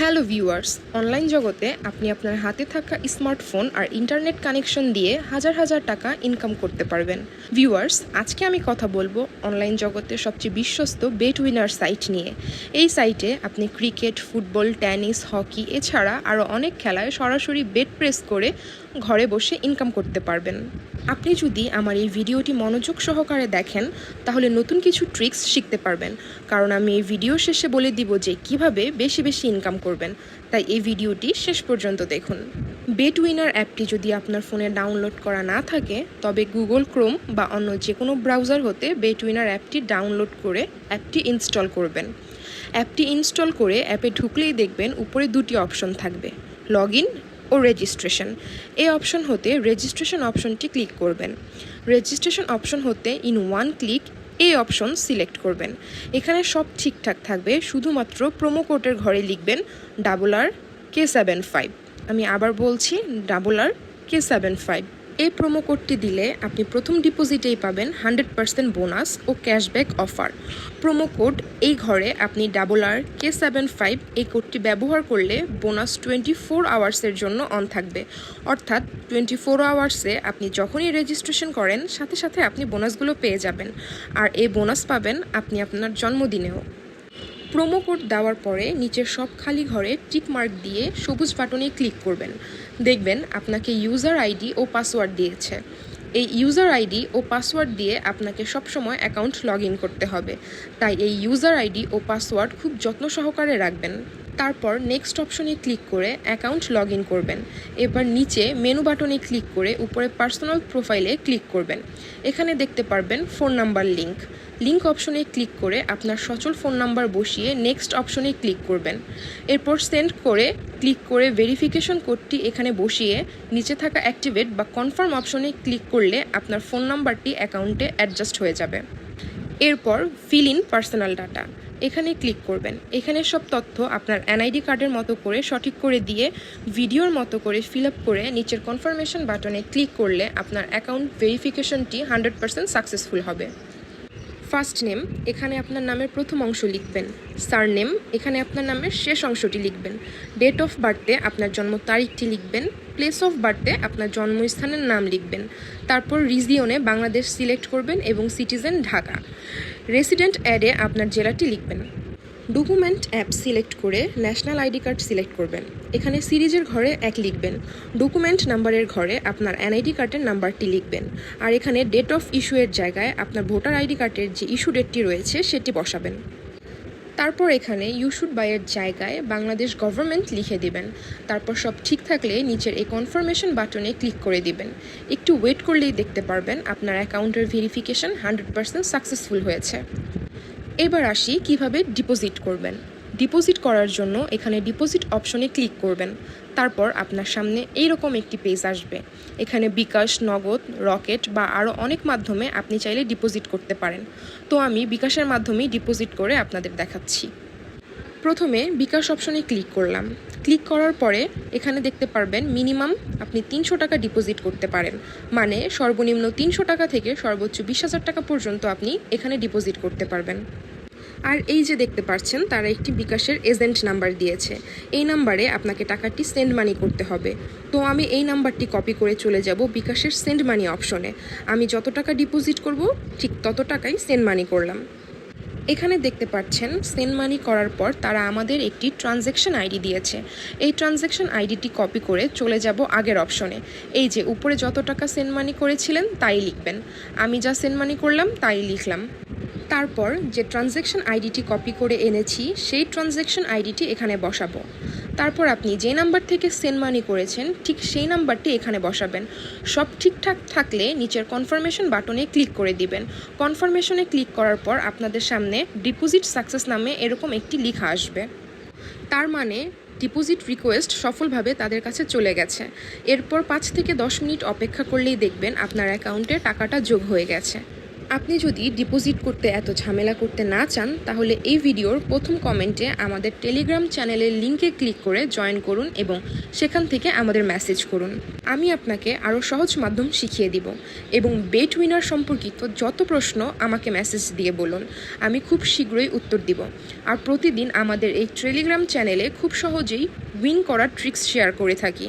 Hello viewers, online জগতে আপনি আপনার হাতে থাকা স্মার্টফোন আর ইন্টারনেট কানেকশন দিয়ে হাজার হাজার টাকা ইনকাম করতে পারবেন। ভিউয়ার্স, আজকে আমি কথা বলবো অনলাইন জগতে সবচেয়ে বিশ্বস্ত বেট উইনার সাইট নিয়ে। এই সাইটে আপনি ক্রিকেট, ফুটবল, টেনিস, হকি এছাড়া আরও অনেক খেলায় সরাসরি বেট প্রেস করে ঘরে বসে ইনকাম করতে পারবেন। আপনি যদি আমার এই ভিডিওটি মনোযোগ সহকারে দেখেন তাহলে নতুন কিছু ট্রিক্স শিখতে পারবেন, কারণ আমি এই ভিডিও শেষে বলে দিব যে কিভাবে বেশি বেশি ইনকাম করবেন। তাই এই ভিডিওটি শেষ পর্যন্ত দেখুন। বেট উইনার অ্যাপটি যদি আপনার ফোনে ডাউনলোড করা না থাকে তবে গুগল ক্রোম বা অন্য যে কোনো ব্রাউজার হতে বেট উইনার অ্যাপটি ডাউনলোড করে অ্যাপটি ইনস্টল করবেন। অ্যাপটি ইনস্টল করে অ্যাপে ঢুকলেই দেখবেন উপরে দুটি অপশন থাকবে, লগ ইন ও রেজিস্ট্রেশন। এই অপশন হতে রেজিস্ট্রেশন অপশনটি ক্লিক করবেন। রেজিস্ট্রেশন অপশন হতে ইন ওয়ান ক্লিক এই অপশন সিলেক্ট করবেন। এখানে সব ঠিকঠাক থাকবে, শুধুমাত্র প্রোমো কোডের ঘরে লিখবেন RRK75। আমি আবার বলছি RRK75। এই প্রোমো কোডটি দিলে আপনি প্রথম ডিপোজিটেই পাবেন 100% বোনাস ও ক্যাশব্যাক অফার। প্রোমো কোড এই ঘরে আপনি RRK75 এই কোডটি ব্যবহার করলে বোনাস 24 আওয়ার্সের জন্য অন থাকবে। অর্থাৎ 24 আওয়ার্সে আপনি যখনই রেজিস্ট্রেশন করেন সাথে সাথে আপনি বোনাসগুলো পেয়ে যাবেন। আর এই বোনাস পাবেন আপনি আপনার জন্মদিনেও। প্রোমো কোড দেওয়ার পরে নিচের সব খালি ঘরে টিক মার্ক দিয়ে সবুজ বাটনে ক্লিক করবেন। দেখবেন আপনাকে ইউজার আইডি ও পাসওয়ার্ড দিয়েছে। এই ইউজার আইডি ও পাসওয়ার্ড দিয়ে আপনাকে সবসময় অ্যাকাউন্ট লগ ইন করতে হবে, তাই এই ইউজার আইডি ও পাসওয়ার্ড খুব যত্ন সহকারে রাখবেন। তারপর নেক্সট অপশনে ক্লিক করে অ্যাকাউন্ট লগ ইন করবেন। এবার নিচে মেনু বাটনে ক্লিক করে উপরে পার্সোনাল প্রোফাইলে ক্লিক করবেন। এখানে দেখতে পারবেন ফোন নাম্বার লিঙ্ক অপশনে ক্লিক করে আপনার সচল ফোন নাম্বার বসিয়ে নেক্সট অপশনে ক্লিক করবেন। এরপর সেন্ড করে ক্লিক করে ভেরিফিকেশন কোডটি এখানে বসিয়ে নিচে থাকা অ্যাক্টিভেট বা কনফার্ম অপশনে ক্লিক করলে আপনার ফোন নাম্বারটি অ্যাকাউন্টে অ্যাডজাস্ট হয়ে যাবে। এরপর ফিল ইন পার্সোনাল ডাটা এখানে ক্লিক করবেন। এখানে সব তথ্য আপনার এনআইডি কার্ডের মতো করে সঠিক করে দিয়ে ভিডিওর মতো করে ফিল আপ করে নিচের কনফার্মেশন বাটনে ক্লিক করলে আপনার অ্যাকাউন্ট ভেরিফিকেশনটি 100% সাকসেসফুল হবে। ফার্স্ট নেম এখানে আপনার নামের প্রথম অংশ লিখবেন। সারনেম এখানে আপনার নামের শেষ অংশটি লিখবেন। ডেট অফ বার্থে আপনার জন্ম তারিখটি লিখবেন। প্লেস অফ বার্থে আপনার জন্মস্থানের নাম লিখবেন। তারপর রিজিয়নে বাংলাদেশ সিলেক্ট করবেন এবং সিটিজেন ঢাকা। রেসিডেন্ট অ্যাডে আপনার জেলাটি লিখবেন। ডকুমেন্ট অ্যাপ সিলেক্ট করে ন্যাশনাল আইডি কার্ড সিলেক্ট করবেন। এখানে সিরিজের ঘরে 1 লিখবেন। ডকুমেন্ট নাম্বারের ঘরে আপনার এনআইডি কার্ডের নাম্বারটি লিখবেন। আর এখানে ডেট অফ ইস্যুয়ের জায়গায় আপনার ভোটার আইডি কার্ডের যে ইস্যু ডেটটি রয়েছে সেটি বসাবেন। তারপর এখানে ইউ শুড বাইয়ের জায়গায় বাংলাদেশ গভর্নমেন্ট লিখে দিবেন। তারপর সব ঠিক থাকলে নিচের এই কনফার্মেশন বাটনে ক্লিক করে দিবেন। একটু ওয়েট করলেই দেখতে পারবেন আপনার অ্যাকাউন্টের ভেরিফিকেশন 100% সাকসেসফুল হয়েছে। এবার আসি কিভাবে ডিপোজিট করবেন। ডিপোজিট করার জন্য এখানে ডিপোজিট অপশনে ক্লিক করবেন। তারপর আপনার সামনে এইরকম একটি পেজ আসবে। এখানে বিকাশ, নগদ, রকেট বা আরও অনেক মাধ্যমে আপনি চাইলে ডিপোজিট করতে পারেন। তো আমি বিকাশের মাধ্যমেই ডিপোজিট করে আপনাদের দেখাচ্ছি। প্রথমে বিকাশ অপশনে ক্লিক করলাম। ক্লিক করার পরে এখানে দেখতে পারবেন মিনিমাম আপনি 300 টাকা ডিপোজিট করতে পারেন, মানে সর্বনিম্ন 300 টাকা থেকে সর্বোচ্চ 20,000 টাকা পর্যন্ত আপনি এখানে ডিপোজিট করতে পারবেন। আর এই যে দেখতে পাচ্ছেন তারা একটি বিকাশের এজেন্ট নাম্বার দিয়েছে। এই নাম্বারে আপনাকে টাকাটি সেন্ড মানি করতে হবে। তো আমি এই নাম্বারটি কপি করে চলে যাব বিকাশের সেন্ড মানি অপশনে। আমি যত টাকা ডিপোজিট করব ঠিক তত টাকাই সেন্ড মানি করলাম। এখানে দেখতে পাচ্ছেন সেন্ড মানি করার পর তারা আমাদের একটি ট্রানজ্যাকশন আইডি দিয়েছে। এই ট্রানজ্যাকশন আইডিটি কপি করে চলে যাব আগের অপশনে। এই যে উপরে যত টাকা সেন্ড মানি করেছিলেন তাই লিখবেন। আমি যা সেন্ড মানি করলাম তাই লিখলাম। তারপর যে ট্রানজ্যাকশন আইডিটি কপি করে এনেছি সেই ট্রানজ্যাকশন আইডিটি এখানে বসাবো। তারপর আপনি যে নাম্বার থেকে সেন্ড মানি করেছেন ঠিক সেই নাম্বারটি এখানে বসাবেন। সব ঠিকঠাক থাকলে নিচের কনফার্মেশন বাটনে ক্লিক করে দিবেন। কনফার্মেশনে ক্লিক করার পর আপনাদের সামনে ডিপোজিট সাকসেস নামে এরকম একটি লেখা আসবে। তার মানে ডিপোজিট রিকোয়েস্ট সফলভাবে তাদের কাছে চলে গেছে। এরপর 5 থেকে 10 মিনিট অপেক্ষা করলেই দেখবেন আপনার অ্যাকাউন্টে টাকাটা যোগ হয়ে গেছে। আপনি যদি ডিপোজিট করতে এত ঝামেলা করতে না চান তাহলে এই ভিডিওর প্রথম কমেন্টে আমাদের টেলিগ্রাম চ্যানেলের লিঙ্কে ক্লিক করে জয়েন করুন এবং সেখান থেকে আমাদের মেসেজ করুন। আমি আপনাকে আরও সহজ মাধ্যম শিখিয়ে দিব এবং বেট উইনার সম্পর্কিত যত প্রশ্ন আমাকে মেসেজ দিয়ে বলুন, আমি খুব শীঘ্রই উত্তর দিব। আর প্রতিদিন আমাদের এই টেলিগ্রাম চ্যানেলে খুব সহজেই উইন করার ট্রিক্স শেয়ার করে থাকি,